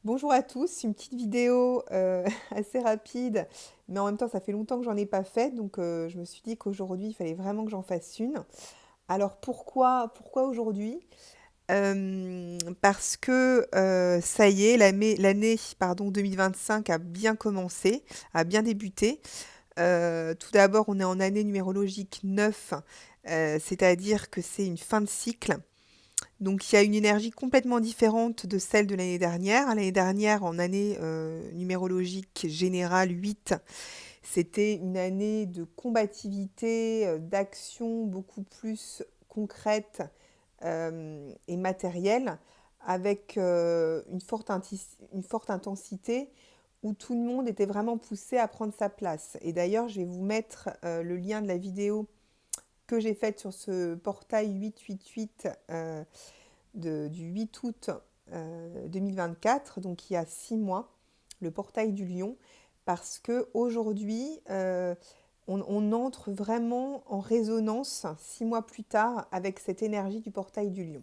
Bonjour à tous, une petite vidéo assez rapide, mais en même temps ça fait longtemps que j'en ai pas fait, donc je me suis dit qu'aujourd'hui il fallait vraiment que j'en fasse une. Alors pourquoi aujourd'hui? Parce que ça y est, l'année pardon, 2025 a bien commencé, a bien débuté. Tout d'abord, on est en année numérologique 9, c'est-à-dire que c'est une fin de cycle. Donc il y a une énergie complètement différente de celle de l'année dernière. L'année dernière, en année numérologique générale 8, c'était une année de combativité, d'action beaucoup plus concrète et matérielle, avec une forte intensité où tout le monde était vraiment poussé à prendre sa place. Et d'ailleurs, je vais vous mettre le lien de la vidéo que j'ai faite sur ce portail 888 du 8 août 2024, donc il y a 6 mois, le portail du lion, parce que aujourd'hui, on entre vraiment en résonance 6 mois plus tard avec cette énergie du portail du lion.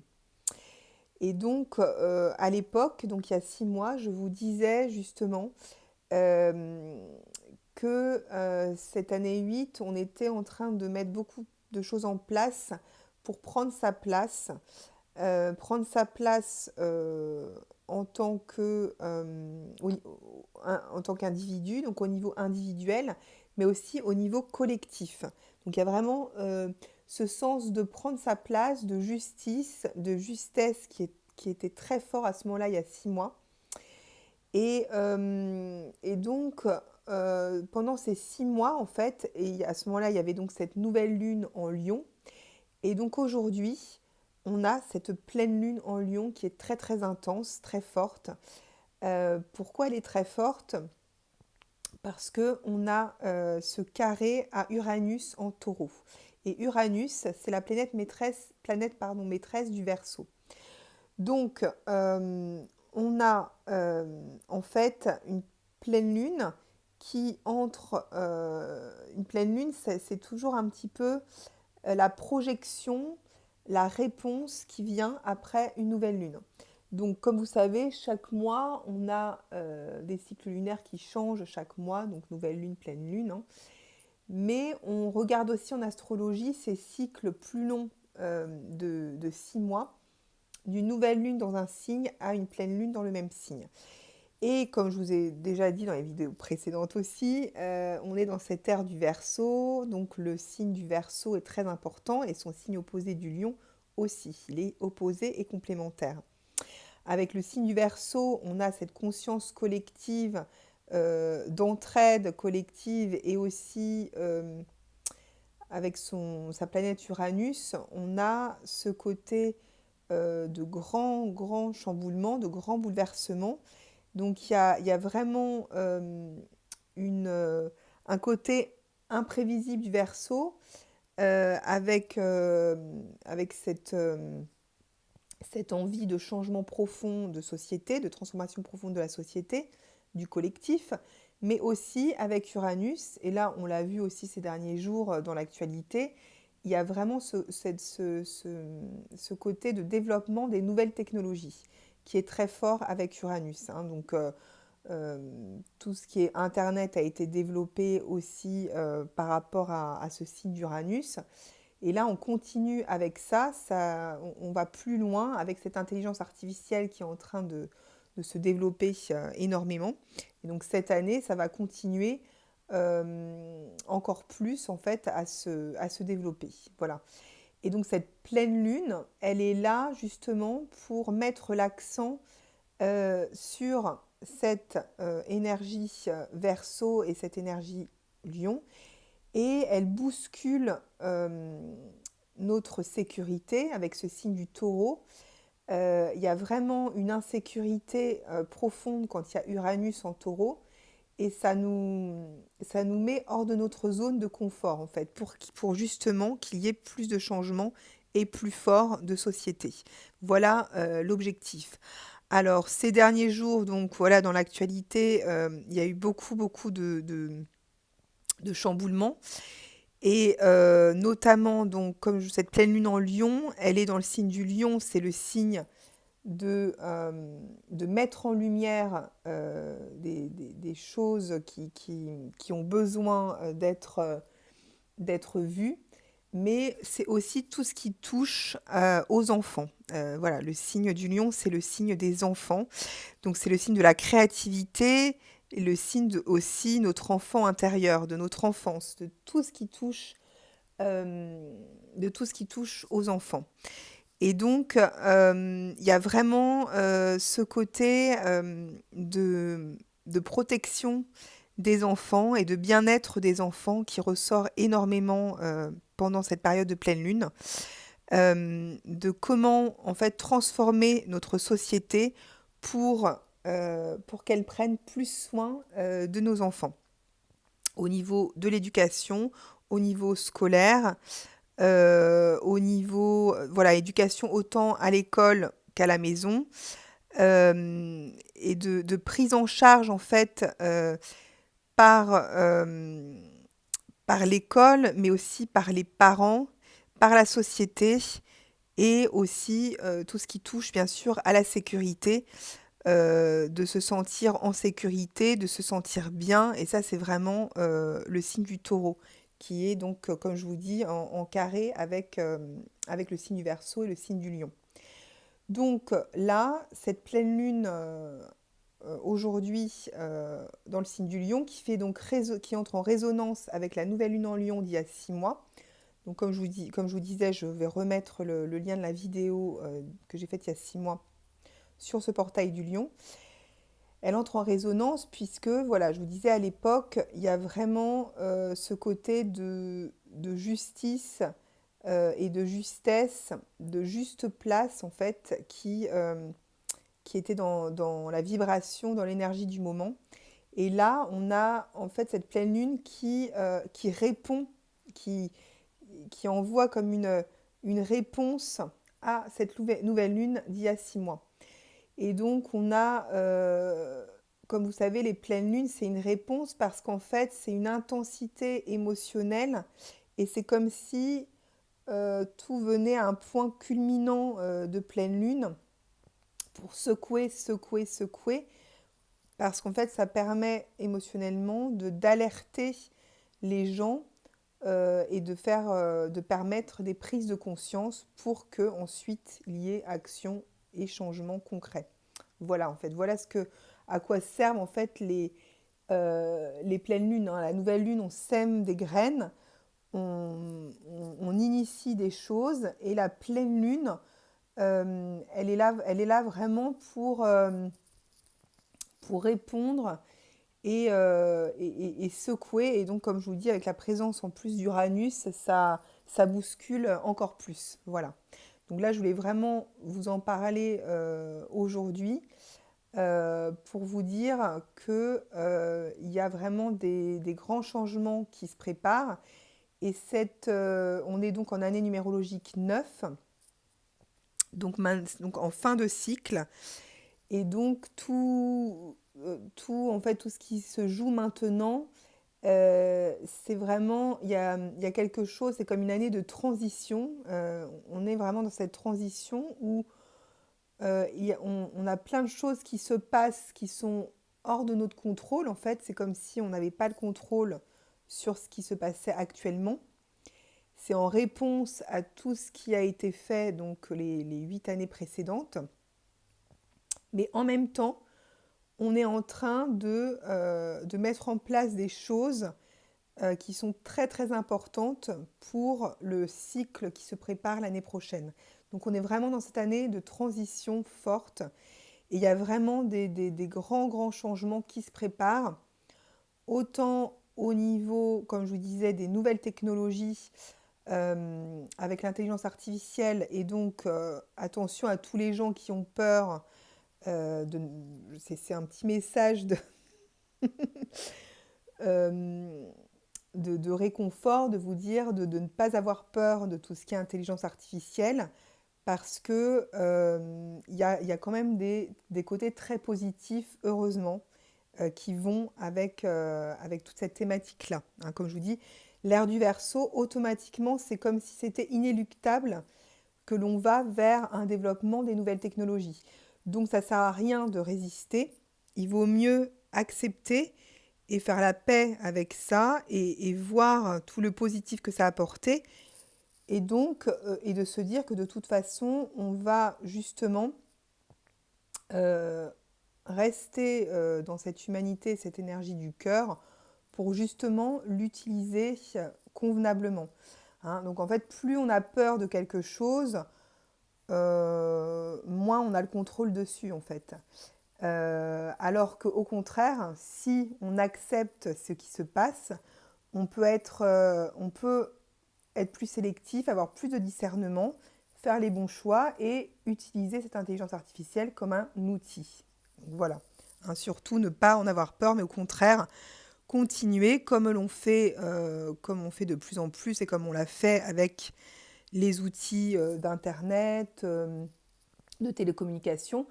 Et donc, à l'époque, donc il y a 6 mois, je vous disais justement euh, que cette année 8, on était en train de mettre beaucoup de choses en place pour prendre sa place en tant que, oui, en tant qu'individu, donc au niveau individuel, mais aussi au niveau collectif. Donc il y a vraiment ce sens de prendre sa place, de justice, de justesse qui était très fort à ce moment-là, il y a 6 mois. Et donc, pendant ces 6 mois, en fait, et à ce moment-là, il y avait donc cette nouvelle lune en Lion. Et donc aujourd'hui, on a cette pleine lune en Lion qui est très très intense, très forte. Pourquoi elle est très forte? Parce que on a ce carré à Uranus en Taureau. Et Uranus, c'est la planète maîtresse du Verseau. Donc, on a en fait une pleine lune qui entre. Une pleine lune, c'est toujours un petit peu la projection, la réponse qui vient après une nouvelle lune. Donc, comme vous savez, chaque mois, on a des cycles lunaires qui changent chaque mois, donc nouvelle lune, pleine lune, hein. Mais on regarde aussi en astrologie ces cycles plus longs de 6 mois, d'une nouvelle lune dans un signe à une pleine lune dans le même signe. Et comme je vous ai déjà dit dans les vidéos précédentes aussi, on est dans cette ère du Verseau, donc le signe du Verseau est très important et son signe opposé du Lion aussi. Il est opposé et complémentaire. Avec le signe du Verseau, on a cette conscience collective, d'entraide collective et aussi avec sa planète Uranus, on a ce côté de grands chamboulements, de grands bouleversements. Donc il y a vraiment un côté imprévisible du Verseau avec cette envie de changement profond de société, de transformation profonde de la société, du collectif, mais aussi avec Uranus, et là on l'a vu aussi ces derniers jours dans l'actualité, il y a vraiment ce côté de développement des nouvelles technologies qui est très fort avec Uranus, hein. Donc tout ce qui est Internet a été développé aussi par rapport à ce signe d'Uranus. Et là, on continue avec ça on va plus loin avec cette intelligence artificielle qui est en train de se développer énormément. Et donc cette année, ça va continuer encore plus en fait à se développer. Voilà. Et donc cette pleine lune, elle est là justement pour mettre l'accent sur cette énergie verso et cette énergie lion et elle bouscule notre sécurité avec ce signe du taureau. Il y a vraiment une insécurité profonde quand il y a Uranus en taureau et ça nous met hors de notre zone de confort en fait pour justement qu'il y ait plus de changements et plus fort de société. Voilà l'objectif. Alors ces derniers jours, donc voilà, dans l'actualité, il y a eu beaucoup de chamboulements. Et notamment, donc, comme cette pleine lune en Lion, elle est dans le signe du Lion, c'est le signe de mettre en lumière des choses qui ont besoin d'être vues, mais c'est aussi tout ce qui touche aux enfants. Voilà, le signe du lion, c'est le signe des enfants. Donc c'est le signe de la créativité et le signe aussi notre enfant intérieur, de notre enfance, de tout ce qui touche aux enfants. Et donc, il y a vraiment ce côté de protection des enfants et de bien-être des enfants qui ressort énormément pendant cette période de pleine lune, de comment en fait transformer notre société pour qu'elle prenne plus soin de nos enfants au niveau de l'éducation, au niveau scolaire, au niveau, voilà, éducation autant à l'école qu'à la maison, et de prise en charge en fait par, par l'école, mais aussi par les parents, par la société et aussi tout ce qui touche bien sûr à la sécurité, de se sentir en sécurité, de se sentir bien. Et ça, c'est vraiment le signe du taureau, qui est donc, comme je vous dis, en carré avec le signe du Verseau et le signe du lion. Donc là, cette pleine lune aujourd'hui dans le signe du lion, qui entre en résonance avec la nouvelle lune en lion d'il y a 6 mois. Donc comme je vous disais, je vais remettre le lien de la vidéo que j'ai faite il y a 6 mois sur ce portail du lion. Elle entre en résonance puisque, voilà, je vous disais à l'époque, il y a vraiment ce côté de justice et de justesse, de juste place en fait, qui était dans la vibration, dans l'énergie du moment. Et là, on a en fait cette pleine lune qui répond, qui, qui envoie comme une réponse à cette nouvelle lune d'il y a 6 mois. Et donc, comme vous savez, les pleines lunes, c'est une réponse parce qu'en fait, c'est une intensité émotionnelle et c'est comme si tout venait à un point culminant de pleine lune pour secouer, secouer, secouer, parce qu'en fait, ça permet émotionnellement d'alerter les gens et de permettre des prises de conscience pour que ensuite il y ait action et changement concret. Voilà, en fait, à quoi servent en fait les pleines lunes, hein. La nouvelle lune, on sème des graines, on initie des choses, et la pleine lune, elle est là vraiment pour répondre et secouer. Et donc, comme je vous dis, avec la présence en plus d'Uranus, ça bouscule encore plus. Voilà. Donc là, je voulais vraiment vous en parler aujourd'hui pour vous dire que il y a vraiment des grands changements qui se préparent. Et on est donc en année numérologique 9, donc en fin de cycle. Et donc en fait, tout ce qui se joue maintenant, c'est vraiment, il y a quelque chose, c'est comme une année de transition. On est vraiment dans cette transition où on a plein de choses qui se passent, qui sont hors de notre contrôle. En fait, c'est comme si on n'avait pas le contrôle sur ce qui se passait actuellement. C'est en réponse à tout ce qui a été fait, donc les 8 années précédentes. Mais en même temps, on est en train de mettre en place des choses qui sont très très importantes pour le cycle qui se prépare l'année prochaine. Donc on est vraiment dans cette année de transition forte et il y a vraiment des grands grands changements qui se préparent, autant au niveau, comme je vous disais, des nouvelles technologies avec l'intelligence artificielle. Et donc attention à tous les gens qui ont peur. C'est un petit message euh, de réconfort, de vous dire de ne pas avoir peur de tout ce qui est intelligence artificielle, parce que il y a quand même des côtés très positifs, heureusement, qui vont avec toute cette thématique-là. Hein, comme je vous dis, l'ère du Verseau, automatiquement, c'est comme si c'était inéluctable que l'on va vers un développement des nouvelles technologies. Donc ça ne sert à rien de résister, il vaut mieux accepter et faire la paix avec ça et voir tout le positif que ça a apporté et donc et de se dire que de toute façon on va justement euh, rester dans cette humanité, cette énergie du cœur pour justement l'utiliser convenablement. Hein. Donc en fait, plus on a peur de quelque chose, moins on a le contrôle dessus en fait. Alors qu'au contraire, si on accepte ce qui se passe, on peut être plus sélectif, avoir plus de discernement, faire les bons choix et utiliser cette intelligence artificielle comme un outil. Donc, voilà. Hein, surtout ne pas en avoir peur, mais au contraire, continuer comme on fait de plus en plus et comme on l'a fait avec les outils d'Internet, de télécommunication.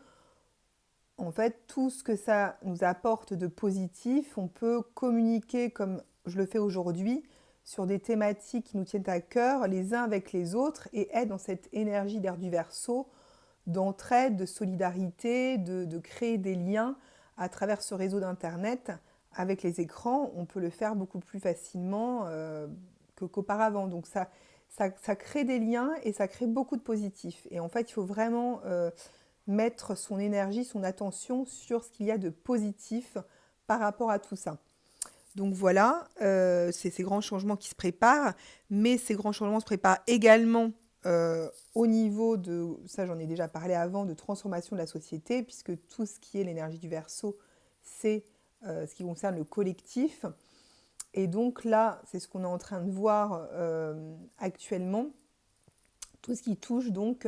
En fait, tout ce que ça nous apporte de positif, on peut communiquer comme je le fais aujourd'hui sur des thématiques qui nous tiennent à cœur les uns avec les autres et être dans cette énergie d'air du Verseau, d'entraide, de solidarité, de créer des liens à travers ce réseau d'Internet. Avec les écrans, on peut le faire beaucoup plus facilement qu'auparavant. Donc ça crée des liens et ça crée beaucoup de positifs. Et en fait, il faut vraiment mettre son énergie, son attention sur ce qu'il y a de positif par rapport à tout ça. Donc voilà, c'est ces grands changements qui se préparent, mais ces grands changements se préparent également au niveau de, ça j'en ai déjà parlé avant, de transformation de la société, puisque tout ce qui est l'énergie du Verseau, c'est ce qui concerne le collectif. Et donc là, c'est ce qu'on est en train de voir actuellement, tout ce qui touche donc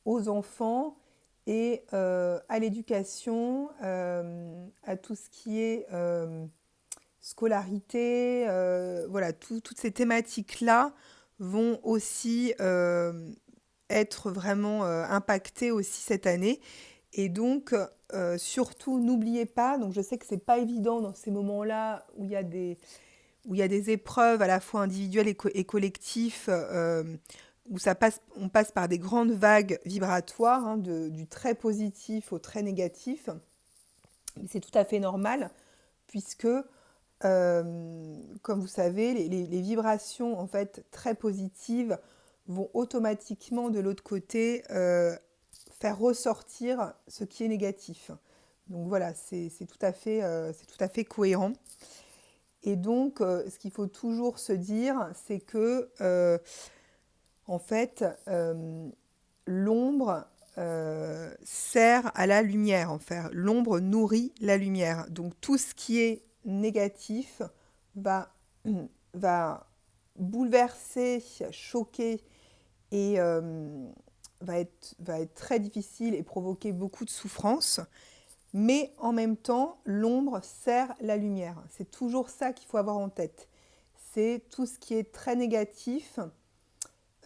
aux enfants et à l'éducation, à tout ce qui est scolarité, voilà, toutes ces thématiques-là vont aussi être vraiment impactées aussi cette année. Et donc, surtout, n'oubliez pas, donc je sais que c'est pas évident dans ces moments-là où il y a des épreuves à la fois individuelles et collectives, où on passe par des grandes vagues vibratoires, hein, du très positif au très négatif. Mais c'est tout à fait normal, puisque, comme vous savez, les vibrations en fait très positives vont automatiquement de l'autre côté faire ressortir ce qui est négatif. Donc voilà, c'est tout à fait cohérent. Et donc, ce qu'il faut toujours se dire, c'est que, en fait, l'ombre sert à la lumière. En fait. L'ombre nourrit la lumière. Donc, tout ce qui est négatif va, va bouleverser, choquer et va être très difficile et provoquer beaucoup de souffrance. Mais en même temps, l'ombre sert la lumière. C'est toujours ça qu'il faut avoir en tête. C'est tout ce qui est très négatif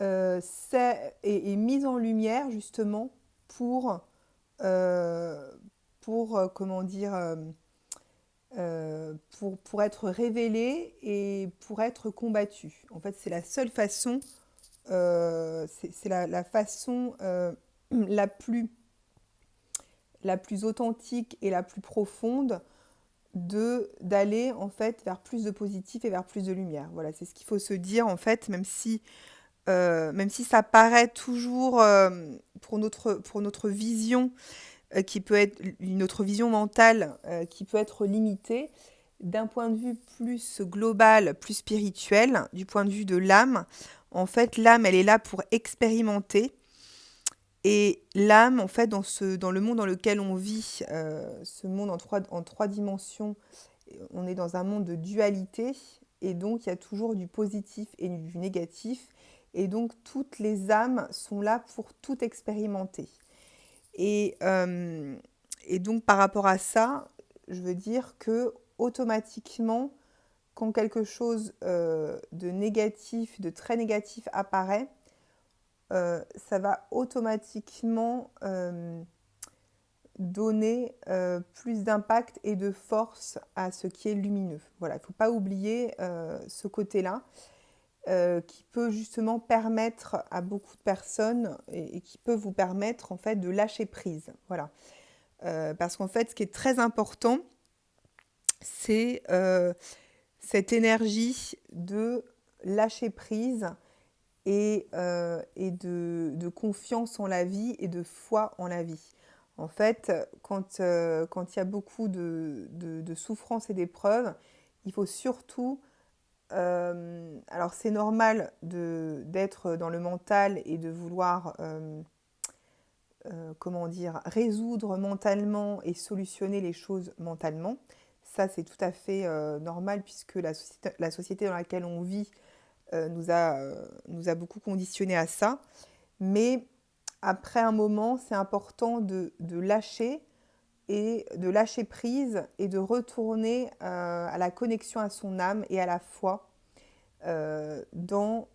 est mis en lumière justement pour, comment dire, pour être révélé et pour être combattu. En fait, c'est la seule façon, c'est la façon la plus authentique et la plus profonde d'aller en fait vers plus de positif et vers plus de lumière. Voilà, c'est ce qu'il faut se dire en fait, même si ça paraît toujours pour notre vision qui peut être notre vision mentale qui peut être limitée d'un point de vue plus global, plus spirituel, du point de vue de l'âme. En fait, l'âme, elle est là pour expérimenter. Et l'âme, en fait, dans le monde dans lequel on vit, ce monde en trois dimensions, on est dans un monde de dualité, et donc il y a toujours du positif et du négatif, et donc toutes les âmes sont là pour tout expérimenter. Et, euh, et donc par rapport à ça, je veux dire que automatiquement, quand quelque chose de négatif, de très négatif apparaît, ça va automatiquement donner plus d'impact et de force à ce qui est lumineux. Voilà, il ne faut pas oublier ce côté-là. qui peut justement permettre à beaucoup de personnes et qui peut vous permettre en fait de lâcher prise. Voilà. Parce qu'en fait, ce qui est très important, c'est cette énergie de lâcher prise et de confiance en la vie et de foi en la vie. En fait, quand il y a beaucoup de souffrance et d'épreuves, il faut surtout... alors c'est normal d'être dans le mental et de vouloir, comment dire, résoudre mentalement et solutionner les choses mentalement. Ça, c'est tout à fait normal puisque la société dans laquelle on vit nous a beaucoup conditionné à ça. Mais après un moment, c'est important de lâcher et de lâcher prise et de retourner à la connexion à son âme et à la foi dans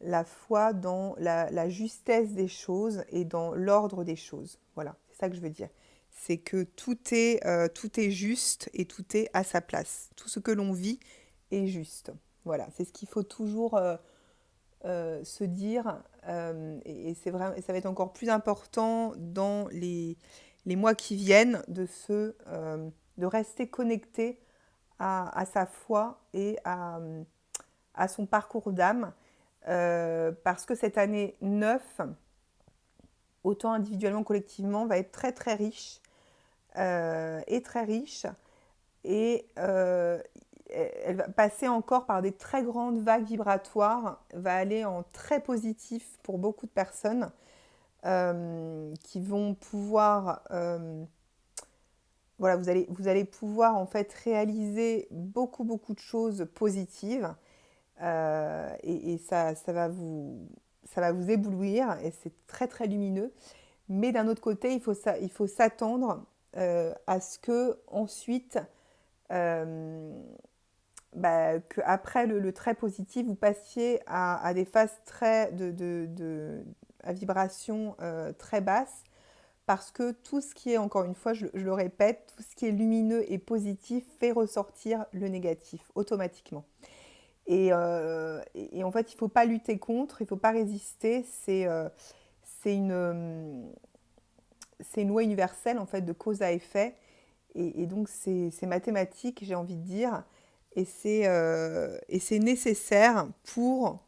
la foi, dans la justesse des choses et dans l'ordre des choses. Voilà, c'est ça que je veux dire. C'est que tout est juste et tout est à sa place. Tout ce que l'on vit est juste. Voilà, c'est ce qu'il faut toujours se dire. Et c'est vrai, et ça va être encore plus important dans les mois qui viennent de rester connecté à sa foi et à son parcours d'âme. Parce que cette année 9, autant individuellement, collectivement, va être très très riche et très riche. Et elle va passer encore par des très grandes vagues vibratoires, va aller en très positif pour beaucoup de personnes qui vont pouvoir... voilà, vous allez pouvoir en fait réaliser beaucoup beaucoup de choses positives et ça va vous éblouir et c'est très très lumineux. Mais d'un autre côté, il faut s'attendre à ce que ensuite, qu'après le très positif, vous passiez à des phases à vibration très basse, parce que tout ce qui est, encore une fois, je le répète, tout ce qui est lumineux et positif fait ressortir le négatif automatiquement. Et en fait, il ne faut pas lutter contre, il ne faut pas résister. C'est une loi universelle en fait de cause à effet. Et donc, c'est mathématique, j'ai envie de dire. Et c'est nécessaire pour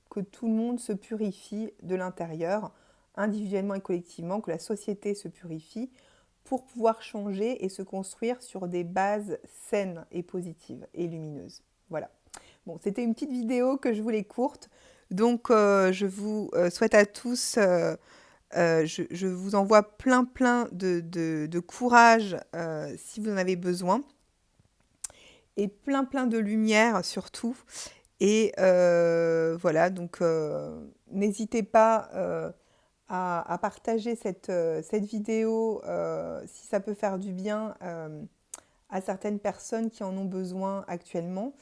que tout le monde se purifie de l'intérieur, individuellement et collectivement, que la société se purifie pour pouvoir changer et se construire sur des bases saines et positives et lumineuses. Voilà. Bon, c'était une petite vidéo que je voulais courte. Donc, je vous souhaite à tous, je vous envoie plein de courage si vous en avez besoin. Et plein de lumière surtout. Et voilà, donc n'hésitez pas à partager cette vidéo si ça peut faire du bien à certaines personnes qui en ont besoin actuellement.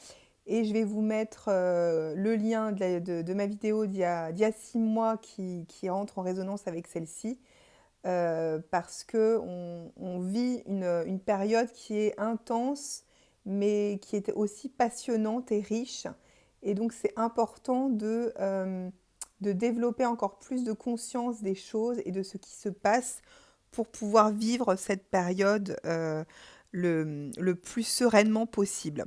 Et je vais vous mettre le lien de ma vidéo d'il y a 6 mois qui entre en résonance avec celle-ci. Parce qu'on vit une période qui est intense, mais qui est aussi passionnante et riche. Et donc, c'est important de développer encore plus de conscience des choses et de ce qui se passe pour pouvoir vivre cette période le plus sereinement possible.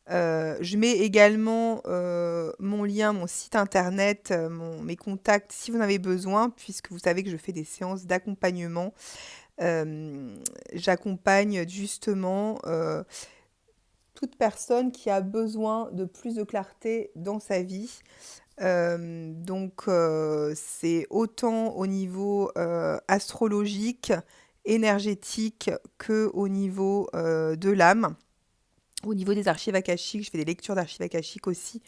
Je mets également mon lien, mon site internet, mes contacts si vous en avez besoin, puisque vous savez que je fais des séances d'accompagnement. J'accompagne justement toute personne qui a besoin de plus de clarté dans sa vie. Donc, c'est autant au niveau astrologique, énergétique, que au niveau de l'âme. Au niveau des archives akashiques, je fais des lectures d'archives akashiques aussi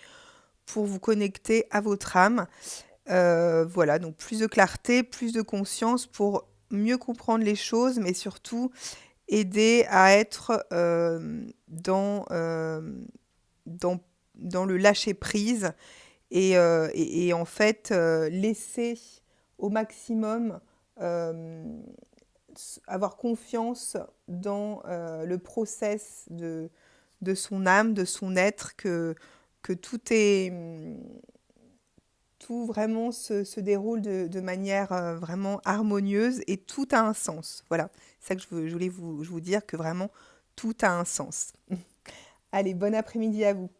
pour vous connecter à votre âme. Voilà, donc plus de clarté, plus de conscience pour mieux comprendre les choses, mais surtout aider à être dans, dans le lâcher-prise et en fait laisser au maximum avoir confiance dans le process de son âme, de son être, que que tout vraiment se déroule de manière vraiment harmonieuse et tout a un sens. Voilà, c'est ça que je voulais vous dire, que vraiment tout a un sens. Allez, bon après-midi à vous.